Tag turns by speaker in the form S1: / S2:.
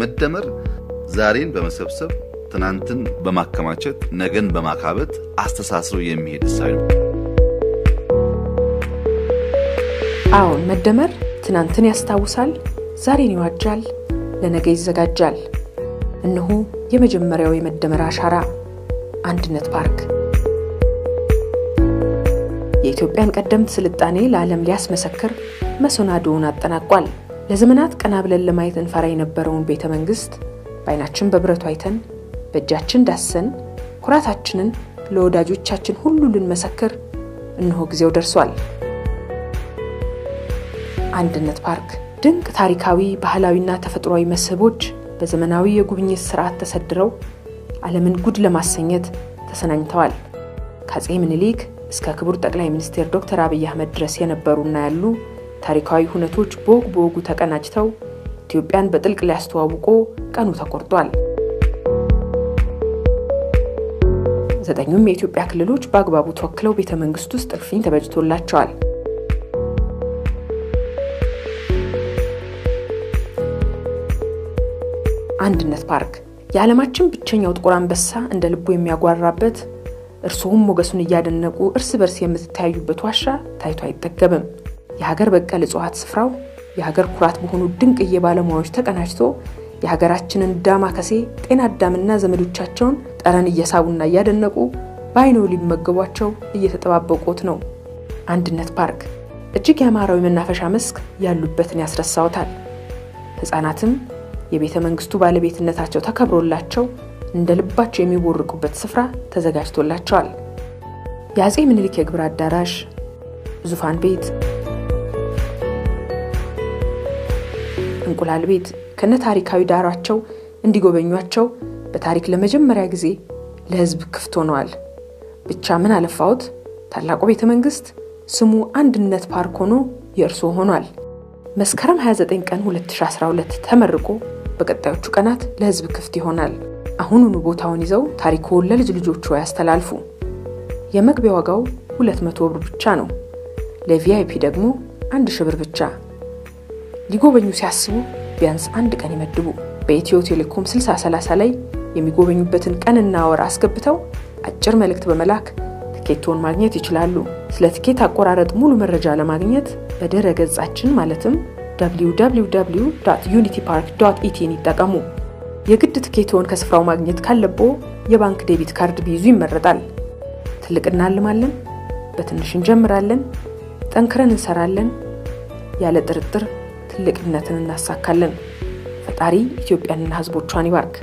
S1: መደመር ዛሬን በመሰብሰብ ትናንትን በማከማቸት ነገን በማካበት አስተሳስሮ የሚሄድ ሳይሆን
S2: አሁን መደመር ትናንትን ያስታውሳል ዛሬን ይዋጃል ለነገ ይዘጋጃል እነሆ የመጀመሪያው የመደመር አሻራ አንድነት ፓርክ የኢትዮጵያን ቀደምት ስልጣኔ ለዓለም ሊያስመሰክር መሰናዶውን አጠናቋል ለዘመናት ቀና ብለን ለማየት እንፈራ የነበረውን ቤተ መንግስት ባይናችን በብረቱ አይተን በእጃችን ዳሰን ኩራታችንን ለወዳጆቻችን ሁሉ ልንመሰክር እነሆ ጊዜው ደርሷል አንድነት ፓርክ ድንቅ ታሪካዊ ባህላዊና ተፈጥሯዊ መስህቦች በዘመናዊ የጉብኝት ስርዓት ተሰድረው ዓለምን ጉድ ለማሰኘት ተሰናኝተዋል ከአፄ ምኒልክ እስከ ክቡር ጠቅላይ ሚኒስትር ዶክተር አብይ አህመድ ድረስ የነበሩና ያሉ ታሪካዊ ሁነቶች በወጉ ተቀናጅተው ኢትዮጵያን በጥልቅ ሊያስተዋውቁ ቀኑ ተቆርጧል ዘጠኙም የኢትዮጵያ ክልሎች በአግባቡ ተወክለው ቤተ መንግስት ውስጥ እልፍኝ ተበጅቶላቸዋል አንድነት ፓርክ የዓለማችን ብቸኛው ጥቁር አንበሳ እንደ ልቡ የሚያጓራበት እርሱም ሞገሱን ያደነቁ እርስ በርስ የምትታዩበት ዋሻ ታይቶ አይጠገብም የሀገር በቀል እጽዋት ስፍራው የሀገር ኩራት በሆኑ ድንቅ የባለሙያዎች ተቀናጅቶ የሀገራችንን ዳማከሴ ጤና አዳምና ዘመዶቻቸውን ጠረን እየሳቡና ያደነቁ ባይኖ ሊመገቧቸው እየተጠባበቁት ነው አንድነት ፓርክ እጅግ ያማራው መናፈሻ መስክ ያሉበትን ያስረሳውታል ህፃናትም የቤተ መንግስቱ ባለቤትነታቸው ተከብሮላቸው እንደ ልባቸው የሚቦርቁበት ስፍራ ተዘጋጅቶላቸዋል የአፄ ምኒልክ የግብር አዳራሽ ዙፋን ቤት እንቁላል ቤት ከነ ታሪካዊ ዳራቸው እንዲጎበኙአቸው በታሪክ ለመጀመሪያ ጊዜ ለህዝብ ክፍት ሆነዋል ብቻ ምን አለፋውት ታላቁ ቤተ መንግስት ስሙ አንድነት ፓርክ ሆኖ የእርሱ ሆኗል መስከረም 29 ቀን 2012 ተመርቆ በቀጣዮቹ ቀናት ለህዝብ ክፍት ይሆናል አሁኑኑ ቦታውን ይዘው ታሪኩን ለልጅ ልጆቹ ያስተላልፉ የመግቢያ ዋጋው 200 ብር ብቻ ነው ለቪአይፒ ደግሞ 1000 ብር ብቻ ሊጎበኙ ሲያስቡ ቢያንስ አንድ ቀን ይመድቡ በኢትዮ ቴሌኮም 6030 ላይ የሚጎበኙበትን ቀንና ወር አስገብተው አጭር መልእክት በመላክ ትኬቶን ማግኘት ይችላሉ ስለ ትኬት አቆራረጥ ሙሉ መረጃ ለማግኘት በድረ ገጻችን ማለትም www.unitypark.et ይጠቀሙ የግድ ትኬቶን ከስፍራው ማግኘት ካለቦ የባንክ ዴቢት ካርድ ቢይዙ ይመረጣል ትልቅና አልማለን በትንሽ እንጀምራለን ጠንክረን እንሰራለን ያለ ጥርጥር ትልቅነትን እናሳካለን ፈጣሪ ኢትዮጵያንና ህዝቦቿን ይባርክ